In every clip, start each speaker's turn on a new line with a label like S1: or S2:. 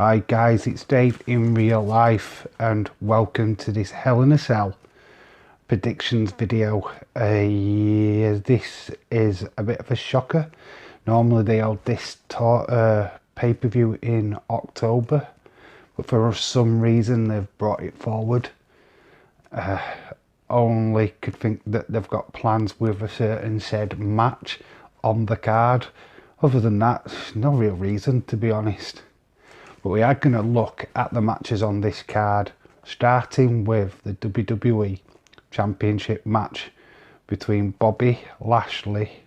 S1: Hi guys, it's Dave in real life and welcome to this Hell in a Cell predictions video. This is a bit of a shocker. Normally they hold this pay-per-view in October, but for some reason they've brought it forward. Only could think that they've got plans with a certain said match on the card. Other than that, there's no real reason, to be honest. But we are going to look at the matches on this card, starting with the WWE Championship match between Bobby Lashley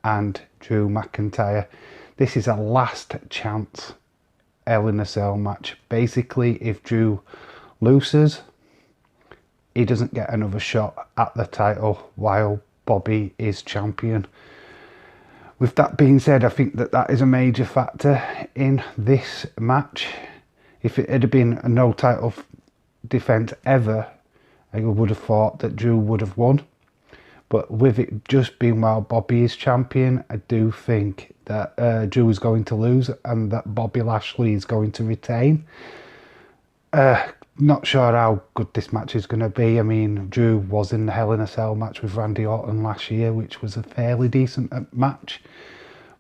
S1: and Drew McIntyre. This is a last chance Hell in a Cell match. Basically, if Drew loses, he doesn't get another shot at the title while Bobby is champion. With that being said, I think that is a major factor in this match. If it had been a no title defense ever, I would have thought that Drew would have won. But with it just being while Bobby is champion, I do think that Drew is going to lose and that Bobby Lashley is going to retain. Not sure how good this match is going to be. I mean, Drew was in the Hell in a Cell match with Randy Orton last year, which was a fairly decent match.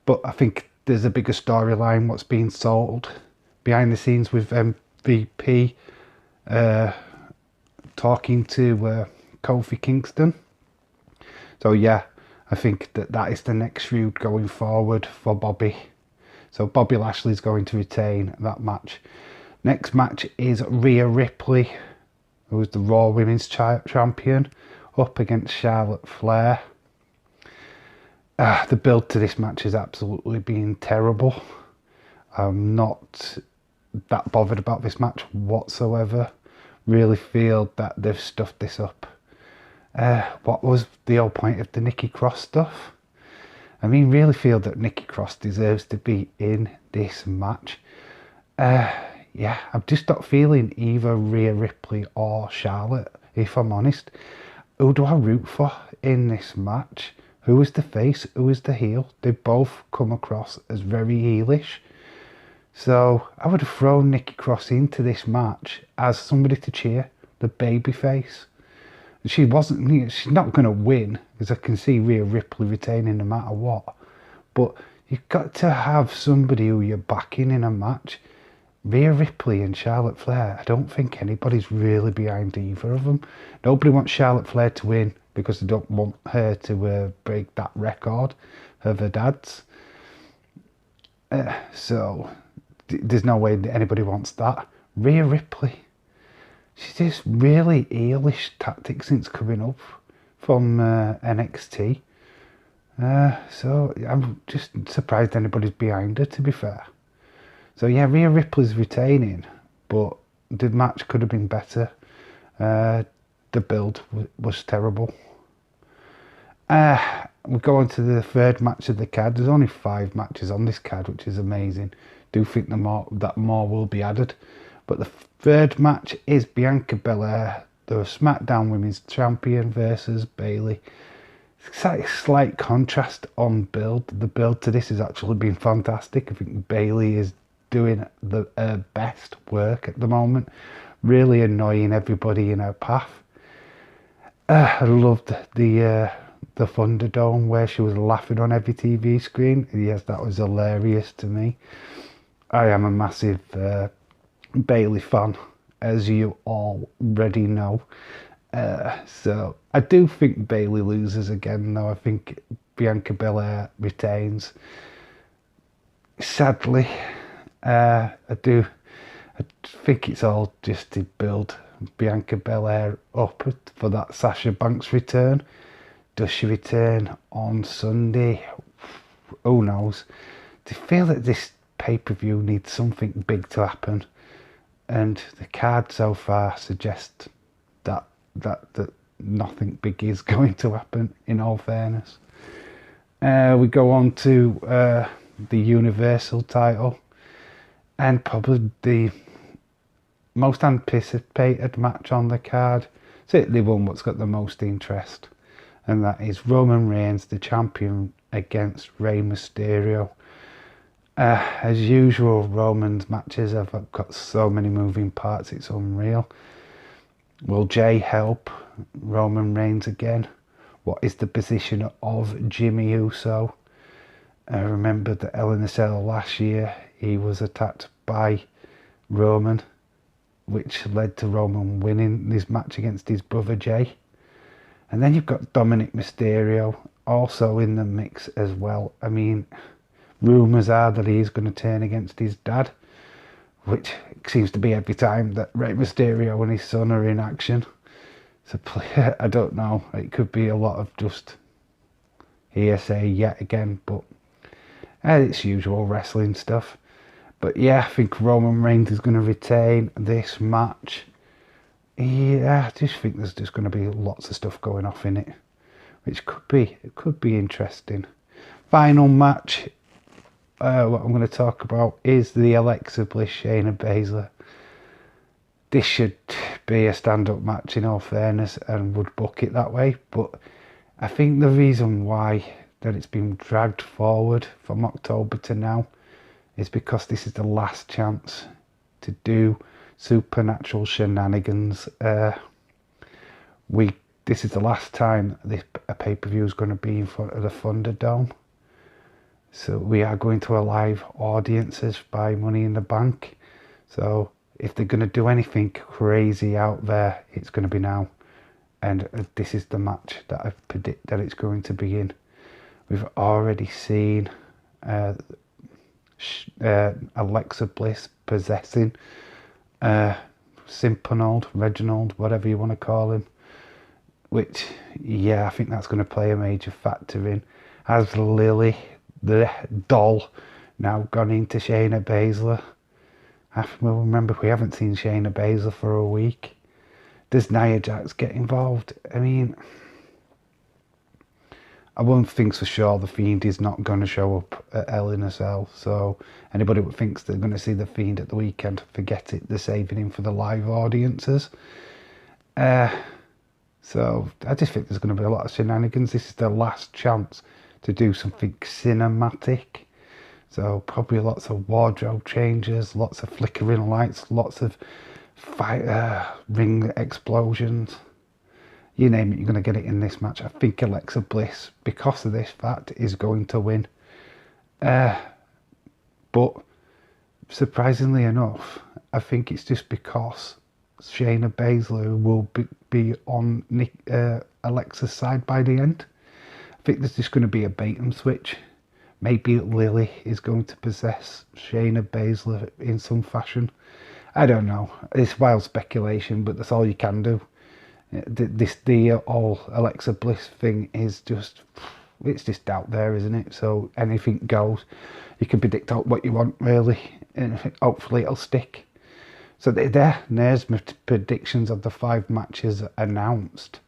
S1: But I think there's a bigger storyline what's being sold behind the scenes with MVP talking to Kofi Kingston. So yeah, I think that is the next feud going forward for Bobby. So Bobby Lashley's going to retain that match. Next match is Rhea Ripley, who is the Raw Women's Champion, up against Charlotte Flair. The build to this match is absolutely being terrible. I'm not that bothered about this match whatsoever. Really feel that they've stuffed this up. What was the whole point of the Nikki Cross stuff? I mean, really feel that Nikki Cross deserves to be in this match. Yeah, I'm just not feeling either Rhea Ripley or Charlotte, if I'm honest. Who do I root for in this match? Who is the face? Who is the heel? They both come across as very heelish. So I would have thrown Nikki Cross into this match as somebody to cheer, the baby face. She's not going to win, because I can see Rhea Ripley retaining no matter what. But you've got to have somebody who you're backing in a match. Rhea Ripley and Charlotte Flair, I don't think anybody's really behind either of them. Nobody wants Charlotte Flair to win because they don't want her to break that record of her dad's. So there's no way that anybody wants that. Rhea Ripley, she's just really eelish tactics since coming up from NXT. So I'm just surprised anybody's behind her, to be fair. So yeah, Rhea Ripley's retaining, but the match could have been better. The build was terrible. We go on to the third match of the card. There's only 5 matches on this card, which is amazing. Do think that more will be added. But the third match is Bianca Belair, the SmackDown Women's Champion, versus Bayley. Slight contrast on build. The build to this has actually been fantastic. I think Bayley is doing the best work at the moment, really annoying everybody in her path. I loved the Thunderdome where she was laughing on every TV screen. Yes, that was hilarious to me. I am a massive Bayley fan, as you already know. So I do think Bayley loses again, though. I think Bianca Belair retains. Sadly, I think it's all just to build Bianca Belair up for that Sasha Banks return. Does she return on Sunday? Who knows? I feel that this pay-per-view needs something big to happen, and the card so far suggests that nothing big is going to happen, in all fairness. We go on to the Universal title, and probably the most anticipated match on the card. Certainly one what's got the most interest, and that is Roman Reigns, the champion, against Rey Mysterio. As usual, Roman's matches have got so many moving parts, it's unreal. Will Jay help Roman Reigns again? What is the position of Jimmy Uso? I remember the Hell in a Cell last year, he was attacked by Roman, which led to Roman winning this match against his brother Jay. And then you've got Dominic Mysterio also in the mix as well. I mean, rumours are that he's going to turn against his dad, which seems to be every time that Rey Mysterio and his son are in action. So I don't know, it could be a lot of just hearsay yet again, but it's usual wrestling stuff. But yeah, I think Roman Reigns is going to retain this match. Yeah, I just think there's just going to be lots of stuff going off in it, which could be interesting. Final match, what I'm going to talk about is the Alexa Bliss Shayna Bazsler. This should be a stand-up match in all fairness, and would book it that way, but I think the reason why that it's been dragged forward from October to now is because this is the last chance to do supernatural shenanigans. This is the last time a pay-per-view is going to be in front of the Thunderdome. So we are going to a live audiences by Money in the Bank. So if they're going to do anything crazy out there, it's going to be now. And this is the match that I predict that it's going to be in. We've already seen Alexa Bliss possessing Simpanold, Reginald, whatever you want to call him. Which, yeah, I think that's going to play a major factor in. Has Lily, the doll, now gone into Shayna Bazsler? Well, remember, we haven't seen Shayna Bazsler for a week. Does Nia Jax get involved? I mean, I won't think for sure the Fiend is not going to show up at Hell in a Cell. So anybody who thinks they're going to see the Fiend at the weekend, forget it. They're saving him for the live audiences. So I just think there's going to be a lot of shenanigans. This is the last chance to do something cinematic. So probably lots of wardrobe changes, lots of flickering lights, lots of ring explosions. You name it, you're going to get it in this match. I think Alexa Bliss, because of this fact, is going to win. But surprisingly enough, I think it's just because Shayna Bazsler will be on Alexa's side by the end. I think there's just going to be a bait and switch. Maybe Lily is going to possess Shayna Bazsler in some fashion. I don't know. It's wild speculation, but that's all you can do. The whole Alexa Bliss thing is just, it's just out there, isn't it? So anything goes. You can predict out what you want, really, and hopefully it'll stick. So there's my predictions of the 5 matches announced.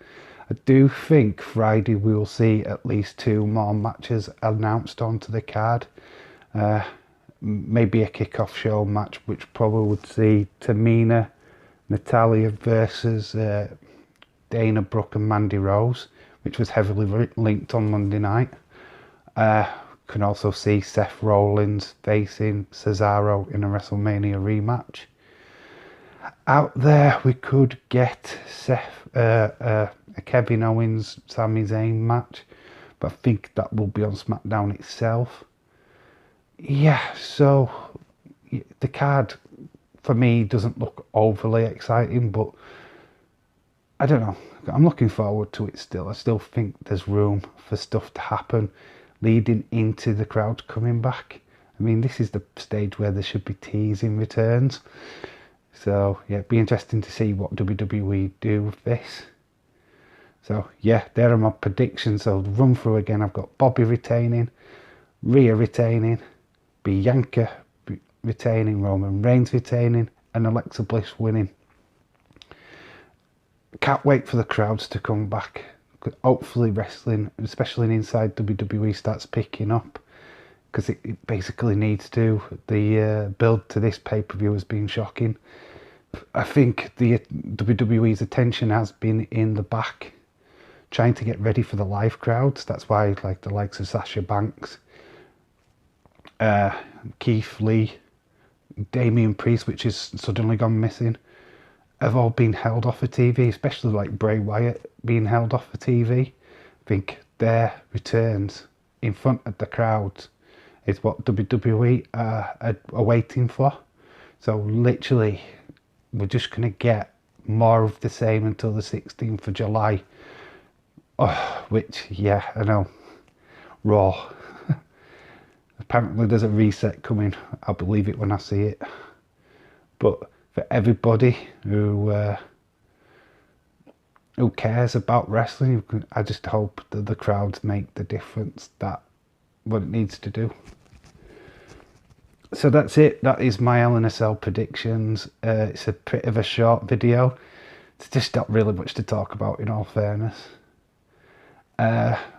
S1: I do think Friday we will see at least 2 more matches announced onto the card. Maybe a kick-off show match, which probably would see Tamina, Natalya versus Dana Brooke and Mandy Rose, which was heavily linked on Monday night. Can also see Seth Rollins facing Cesaro in a WrestleMania rematch. Out there, we could get a Kevin Owens, Sami Zayn match, but I think that will be on SmackDown itself. Yeah, so the card for me doesn't look overly exciting, but I don't know. I'm looking forward to it still. I still think there's room for stuff to happen leading into the crowd coming back. I mean, this is the stage where there should be teasing returns. So, yeah, it'd be interesting to see what WWE do with this. So, yeah, there are my predictions. So, run through again. I've got Bobby retaining, Rhea retaining, Bianca retaining, Roman Reigns retaining, and Alexa Bliss winning. Can't wait for the crowds to come back. Hopefully wrestling, especially inside WWE, starts picking up, because it basically needs to. The build to this pay-per-view has been shocking. I think the WWE's attention has been in the back, trying to get ready for the live crowds. That's why, like, the likes of Sasha Banks Keith Lee, Damian Priest, which has suddenly gone missing, have all been held off of TV, especially like Bray Wyatt being held off of TV. I think their returns in front of the crowd is what WWE are waiting for. So literally, we're just going to get more of the same until the 16th of July. Oh, which, yeah, I know. Raw. Apparently there's a reset coming. I'll believe it when I see it. But for everybody who cares about wrestling, I just hope that the crowds make the difference, that what it needs to do. So that's it. That is my Hell in a Cell predictions. It's a bit of a short video. It's just not really much to talk about, in all fairness.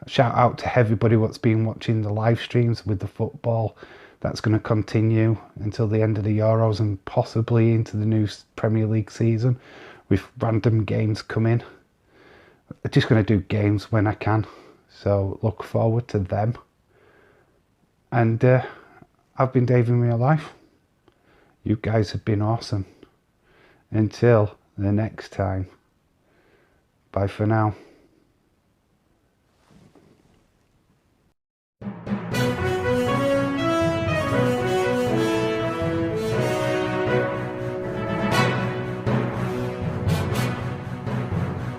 S1: Shout out to everybody what's been watching the live streams with the football. That's going to continue until the end of the Euros and possibly into the new Premier League season with random games coming. I'm just going to do games when I can, so look forward to them. And I've been Dave in real life. You guys have been awesome. Until the next time, bye for now.